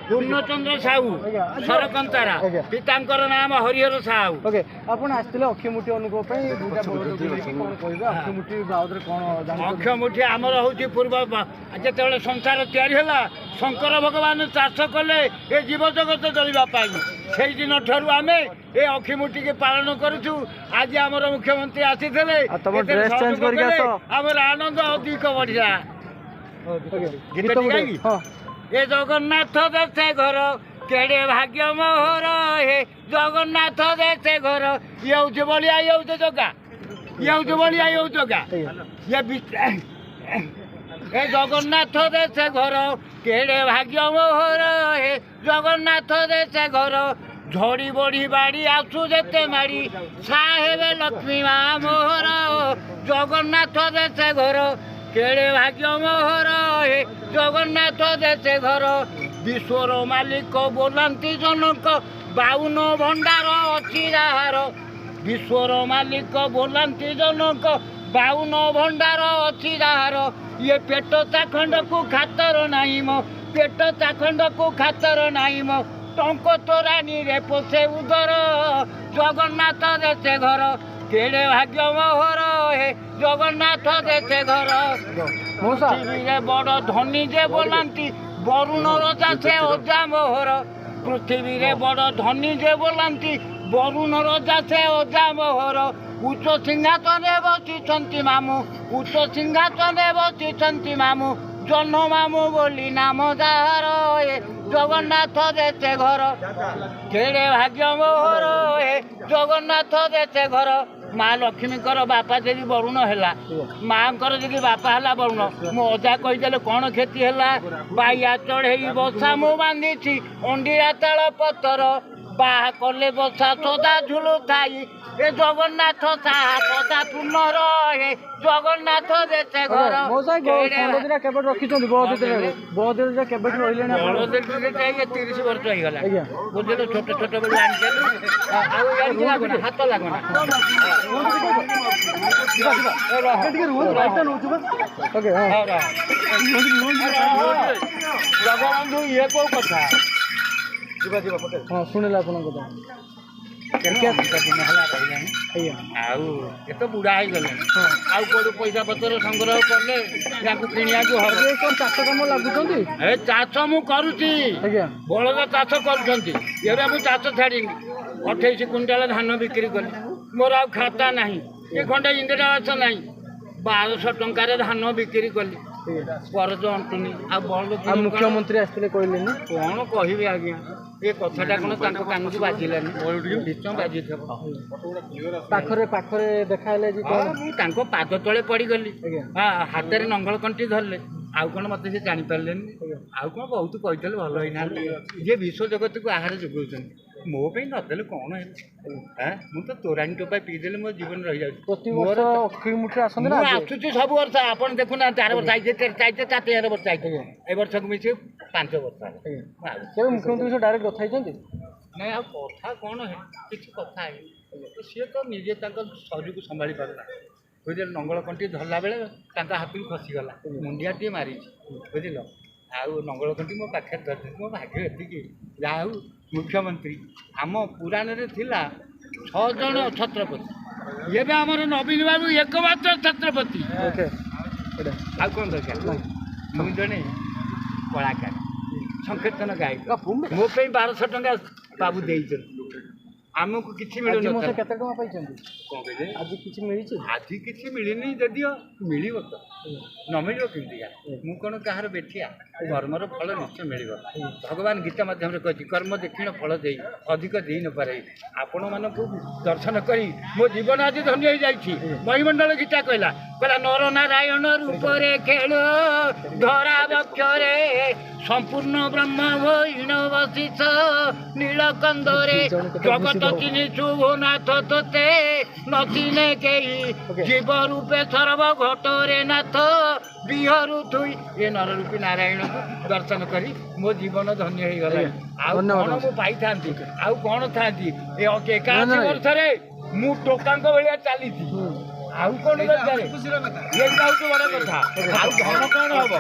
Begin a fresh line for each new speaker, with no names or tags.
ପୂର୍ଣ୍ଣଚନ୍ଦ୍ର ସାହୁ ସରକନ୍ତାରା ପିତାଙ୍କର ନାମ ହରିହର ସାହୁ।
ଓକେ ଆପଣ ଆସିଥିଲେ ଅକ୍ଷୟମୁଠି ଅନୁଭବ ପାଇଁ ଦୁଇଟା କ'ଣ କହିବେ ଅକ୍ଷୟମୁଠି ବାବଦରେ କ'ଣ
ଅକ୍ଷୟମୁଠି ଆମର ହେଉଛି ପୂର୍ବ ଯେତେବେଳେ ସଂସାର ତିଆରି ହେଲା ଶଙ୍କର ଭଗବାନ ଚାଷ କଲେ ଏ ଜୀବଜଗତ ଚଳିବା ପାଇଁ ସେଇଦିନ ଠାରୁ ଆମେ ଏ ଅକ୍ଷୟମୁଠିକି ପାଳନ କରୁଛୁ। ଆଜି ଆମର ମୁଖ୍ୟମନ୍ତ୍ରୀ ଆସିଥିଲେ ଆମର ଆନନ୍ଦ ଅଧିକ ବଢ଼ିଲା। ଏ ଜଗନ୍ନାଥ ଦେଶେ ଘର କେଡ଼େ ଭାଗ୍ୟ ମୋହର ହେ ଜଗନ୍ନାଥ ଦେଶେ ଘର ଇଏ ହେଉଛି ବଳିଆ ଇଏ ହେଉଛି ଜଗା ଇଏ ହେଉଛି ବଳିଆ ଇଏ ହେଉଛି ଜଗା ଏ ଜଗନ୍ନାଥ ଦେଶେ ଘର କେଡ଼େ ଭାଗ୍ୟ ମୋହର ହେ ଜଗନ୍ନାଥ ଦେଶେ ଘର ଝଡ଼ି ବଢ଼ି ବାଡ଼ି ଆସୁ ଯେତେ ମାଡ଼ି ସାହେବେ ଲକ୍ଷ୍ମୀ ମା ମୋହର ଜଗନ୍ନାଥ ଦେଶେ ଘର କେଡ଼େ ଭାଗ୍ୟ ମୋହର ହେ ଜଗନ୍ନାଥ ଦେଶେ ଘର ବିଶ୍ୱର ମାଲିକ ବୋଲାନ୍ତି ଜନକ 52 ଭଣ୍ଡାର ଅଛି ଯାହାର ବିଶ୍ୱର ମାଲିକ ବୋଲାନ୍ତି ଜନକ 52 ଭଣ୍ଡାର ଅଛି ଯାହାର ଇଏ ପେଟ ଚାଖଣ୍ଡକୁ ଖାତର ନାହିଁ ମୋ ପେଟ ଚାଖଣ୍ଡକୁ ଖାତର ନାହିଁ ମୋ ଟଙ୍କ ତୋରାଣୀରେ ପୋଷେ ଉଦର ଜଗନ୍ନାଥ ଦେଶେ ଘର କେଡ଼େ ଭାଗ୍ୟ ମୋହର ହେ ଜଗନ୍ନାଥ ଦେଶେ ଘର ପୃଥିବୀରେ ବଡ଼ ଧନୀ ଯେ ବୋଲାନ୍ତି ବରୁଣ ରଜା ସେ ଅଜା ମୋହର ପୃଥିବୀରେ ବଡ଼ ଧନୀ ଯେ ବୋଲାନ୍ତି ବରୁଣ ରଜା ସେ ଅଜା ମୋହର ଉଚ୍ଚ ସିଂହାସନରେ ବସିଛନ୍ତି ମାମୁଁ ଉଚ୍ଚ ସିଂହାସନରେ ବସିଛନ୍ତି ମାମୁଁ ଜହ୍ନ ମାମୁଁ ବୋଲି ନାମ ଯାହାର ଏ ଜଗନ୍ନାଥ ଦେଶେ ଘର କେଡ଼େ ଭାଗ୍ୟ ମୋହର ଏ ଜଗନ୍ନାଥ ଦେଶେ ଘର ମା ଲକ୍ଷ୍ମୀଙ୍କର ବାପା ଯଦି ବରୁଣ ହେଲା ମାଆଙ୍କର ଯଦି ବାପା ହେଲା ବରୁଣ ମୋ ଅଜା କହିଦେଲେ କ'ଣ କ୍ଷତି ହେଲା ବାଇଆ ଚଢ଼େଇ ବସା ମୁଁ ବାନ୍ଧିଛି ଅଣ୍ଡିରା ତାଳ ପତର ବାହା କଲେ ବସା ସଦା ଝୁଲୁ ଥାଇ ଏ ଜଗନ୍ନାଥ ସାହା ସଦା ପୂର୍ଣ୍ଣ ରହେ ଜଗନ୍ନାଥ ଦେଶେ ଘର
କେବେ ରଖିଛନ୍ତି ବଳଦେବ କେବେଠୁ ରହିଲେଣି?
30 ବର୍ଷ ହେଇଗଲା ବୁଝିଲେ ଛୋଟ ଛୋଟ ବେଳୁ ଆଣିଦେଲୁ ଆଉ ହାତ ଲାଗୁନା ଜଗବନ୍ଧୁ ଇଏ କୋଉ କଥା
ହଁ ଶୁଣିଲା ଆପଣଙ୍କ କଥା
ଆଉ ଏତ ବୁଢ଼ା ହେଇଗଲେଣି ଆଉ କୋଉଠୁ ପଇସା ପତ୍ର ସଂଗ୍ରହ କଲେ ତାଙ୍କୁ କିଣିବାକୁ ହବ।
ଚାଷ କାମ ଲାଗୁଛନ୍ତି
ଏ ଚାଷ ମୁଁ କରୁଛି ବଳଦ ଚାଷ କରୁଛନ୍ତି ଏବେ ମୁଁ ଚାଷ ଛାଡ଼ିନି 28 କୁଇଣ୍ଟାଲ ଧାନ ବିକ୍ରି କଲି ମୋର ଆଉ ଖାତା ନାହିଁ ଏ ଖଣ୍ଡେ ଇନ୍ଦିରା ଆବାସ ନାହିଁ 1200 ଟଙ୍କାରେ ଧାନ ବିକ୍ରି କଲି କରଜ ଅଣ୍ଟୁନି ଆଉ ବଳଦ
ମୁଖ୍ୟମନ୍ତ୍ରୀ ଆସିଥିଲେ କହିଲେନି
କ'ଣ କହିବି ଆଜ୍ଞା ଏ କଥାଟା କ'ଣ ତାଙ୍କ କାନକୁ ବାଜିଲାନି ନିଶ୍ଚୟ ବାଜିଥିବ
ପାଖରେ ପାଖରେ ଦେଖାହେଲେ
ମୁଁ ତାଙ୍କ ପାଦ ତଳେ ପଡ଼ିଗଲି ହାତରେ ନଙ୍ଗଳ କଣ୍ଟି ଧରିଲେ ଆଉ କ'ଣ ମୋତେ ସେ ଜାଣିପାରିଲେନି ଆଉ କ'ଣ ବହୁତ କହିଥିଲେ ଭଲ ହେଇନାହାନ୍ତି ଯିଏ ବିଶ୍ୱ ଜଗତକୁ ଆହାର ଯୋଗାଉଛନ୍ତି ମୋ ପାଇଁ ନଦେଲେ କ'ଣ ହେଲା ମୁଁ ତ ତୋରାଣୀ ଟୋପା ପିଇଦେଲେ ମୋ ଜୀବନ ରହିଯାଉଛି ମୁଁ ଆସୁଛି ସବୁ ବର୍ଷ ଆପଣ ଦେଖୁନାହାନ୍ତି 4 ବର୍ଷ ଆଇছে 13 ବର୍ଷ ଆଇছে ଏ ବର୍ଷକୁ ମିଶି 5 ବର୍ଷ
ମୁଖ୍ୟମନ୍ତ୍ରୀ ଡାଇରେକ୍ଟ କଥା ହେଇଛନ୍ତି
ନାଇଁ ଆଉ କଥା କ'ଣ କିଛି କଥା ହେଇନି ସିଏ ତ ନିଜେ ତାଙ୍କ ଶରୀରକୁ ସମ୍ଭାଳି ପାରୁନା ବୁଝିଲ ନଙ୍ଗଳ କଣ୍ଟି ଧରିଲା ବେଳେ ତାଙ୍କ ହାତରୁ ଖସିଗଲା ମୁଣ୍ଡିଆଟିଏ ମାରିଛି ବୁଝିଲ ଆଉ ନଙ୍ଗଳ କଣ୍ଟି ମୋ ପାଖରେ ଧରିଛି ମୋ ଭାଗ୍ୟ ଏତିକି ଯାହା ହଉ ମୁଖ୍ୟମନ୍ତ୍ରୀ ଆମ ପୁରାଣରେ ଥିଲା 6 ଜଣ ଛତ୍ରପତି ଏବେ ଆମର ନବୀନ ବାବୁ ଏକମାତ୍ର ଛତ୍ରପତି ଆଉ କ'ଣ ଦରକାର ମୁଁ ଜଣେ କଳାକାର ସଂକୀର୍ତ୍ତନ ଗାୟକ ମୋ ପାଇଁ 1200 ଟଙ୍କା ବାବୁ ଦେଇଛନ୍ତି ଆମକୁ କିଛି ମିଳୁନି
କେତେ ଟଙ୍କା ପାଇଛନ୍ତି
କ'ଣ କହିଲେ
ଆଜି କିଛି ମିଳିଛି
ଆଜି କିଛି ମିଳିନି ଯଦିଓ ମିଳିବ ତ ନ ମିଳିବ କେମିତିକା ମୁଁ କ'ଣ କାହାର ବେଠିଆ କର୍ମର ଫଳ ନିଶ୍ଚୟ ମିଳିବ ଭଗବାନ ଗୀତା ମାଧ୍ୟମରେ କହିଛି କର୍ମ ଦେଖିଣ ଫଳ ଦେଇ ଅଧିକ ଦେଇ ନପାରେ ଆପଣମାନଙ୍କୁ ଦର୍ଶନ କରି ମୋ ଜୀବନ ଆଜି ଧନ୍ୟ ହେଇଯାଇଛି ମହିମଣ୍ଡଳ ଗୀତା କହିଲା ନର ନାରାୟଣ ରୂପରେ ଖେଳ ଧରା ବକ୍ଷରେ ସମ୍ପୂର୍ଣ୍ଣ ବ୍ରହ୍ମ ଭଇଣ ବସିଛ ନୀଳକନ୍ଦରେ ଜଗତ ଚିନି ଶୁଭନାଥ ତୋତେ ନଚିନେ କେହି ଜୀବ ରୂପେ ସର୍ବ ଘଟରେ ନାଥ ବିହରୁ ଥୁଇ ଏ ନରରୂପୀ ନାରାୟଣକୁ ଦର୍ଶନ କରି ମୋ ଜୀବନ ଧନ୍ୟ ହେଇଗଲା ଆଉ କ'ଣ ମୁଁ ପାଇଥାନ୍ତି ଆଉ କ'ଣ ଥାନ୍ତି ଏ 81 ବର୍ଷରେ ମୁଁ ଟୋକାଙ୍କ ଭଳିଆ ଚାଲିଛି ଆଉ କ'ଣ ଦରକାର ଏଇଟା ହେଉଛି ବଡ଼ କଥା ଆଉ ଧନ କ'ଣ ହବ